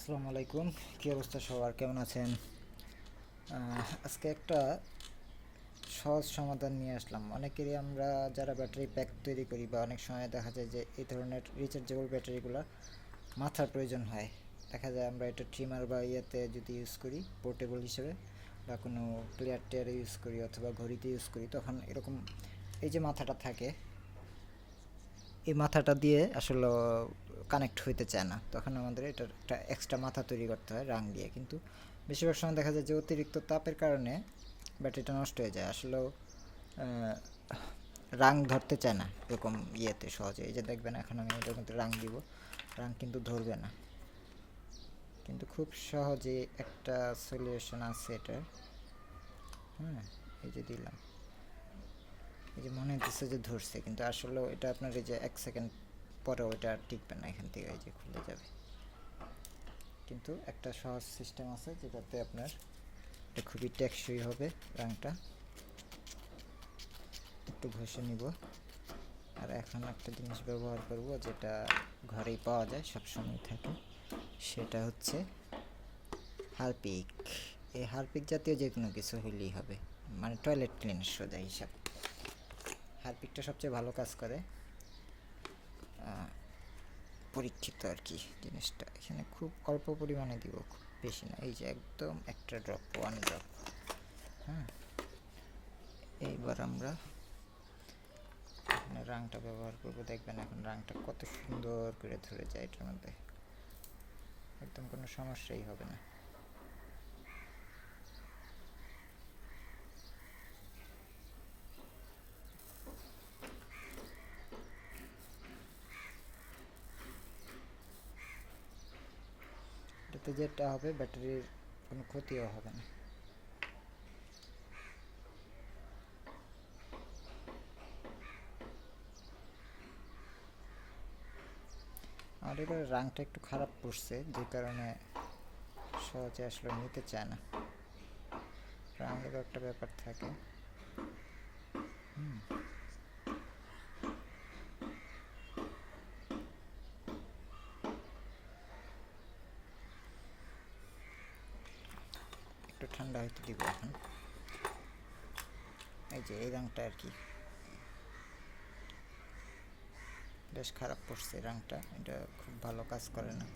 আসসালামু আলাইকুম। কী অবস্থা সবার, কেমন আছেন? আজকে একটা সহজ সমাধান নিয়ে আসলাম। অনেকেরই আমরা যারা ব্যাটারি প্যাক তৈরি করি বা অনেক সময় দেখা যায় যে এই ধরনের রিচার্জেবল ব্যাটারিগুলো মাথার প্রয়োজন হয়। দেখা যায় আমরা এটা ট্রিমার বা ইয়েতে যদি ইউজ করি পোর্টেবল হিসেবে, বা কোনো প্লেয়ার টেয়ারে ইউজ করি অথবা ঘড়িতে ইউজ করি, তখন এরকম এই যে মাথাটা থাকে, এই মাথাটা দিয়ে আসলে কানেক্ট হইতে চায় না। তখন আমাদের এটার একটা এক্সট্রা মাথা তৈরি করতে হয় রাং দিয়ে। কিন্তু বেশিরভাগ সময় দেখা যায় যে অতিরিক্ত তাপের কারণে ব্যাটারিটা নষ্ট হয়ে যায়। আসলেও রাং ধরতে চায় না এরকম ইয়েতে সহজে। এই যে দেখবেন এখন আমি এটার মধ্যে রাং দিব, রাং কিন্তু ধরবে না। কিন্তু খুব সহজে একটা সলিউশন আছে এটার। এই যে দিলাম, এই যে মনে হচ্ছে যে ধরছে, কিন্তু আসলে এটা আপনার এই যে 1 সেকেন্ড পরেও এটা আর টিকবে না, এখান থেকে এই যে খুলে যাবে। কিন্তু একটা সহজ সিস্টেম আছে যেটাতে আপনার এটা খুবই টেকসই হবে। রাংটা একটু ঘষে নিব। আর এখন একটা জিনিস ব্যবহার করব যেটা ঘরেই পাওয়া যায়, সবসময় থাকে, সেটা হচ্ছে হারপিক। এই হারপিক জাতীয় যে কোনো কিছু হইলেই হবে, মানে টয়লেট ক্লিনার সোজা হিসাব। হারপিকটা সবচেয়ে ভালো কাজ করে, পরীক্ষিত আর কি জিনিসটা। এখানে খুব অল্প পরিমাণে দিব, খুব বেশি না, এই যে একদম একটা ড্রপ, 1 ড্রপ। হ্যাঁ, এইবার আমরা এখানে রাংটা ব্যবহার করব। দেখবেন এখন রাংটা কত সুন্দর করে ধরে যায় এটার মধ্যে, একদম কোনো সমস্যাই হবে না। এটাতে যেটা হবে, ব্যাটারির কোনো ক্ষতিও হবে না। আর এবার রাংটা একটু খারাপ পড়ছে, যে কারণে সহজে আসলে নিতে চায় না। রাঙেরও একটা ব্যাপার থাকে। একটু ঠান্ডা হইতে দিব এখন। এই যে এই রাংটা আর কি বেশ খারাপ পড়ছে রাংটা, এটা খুব ভালো কাজ করে না।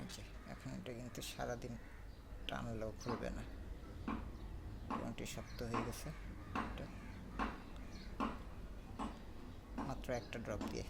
এই যে এখন এটা কিন্তু সারাদিন টানলেও খুলবে না, মোটামুটি শক্ত হয়ে গেছে। এটা মাত্র একটা ড্রপ দিয়ে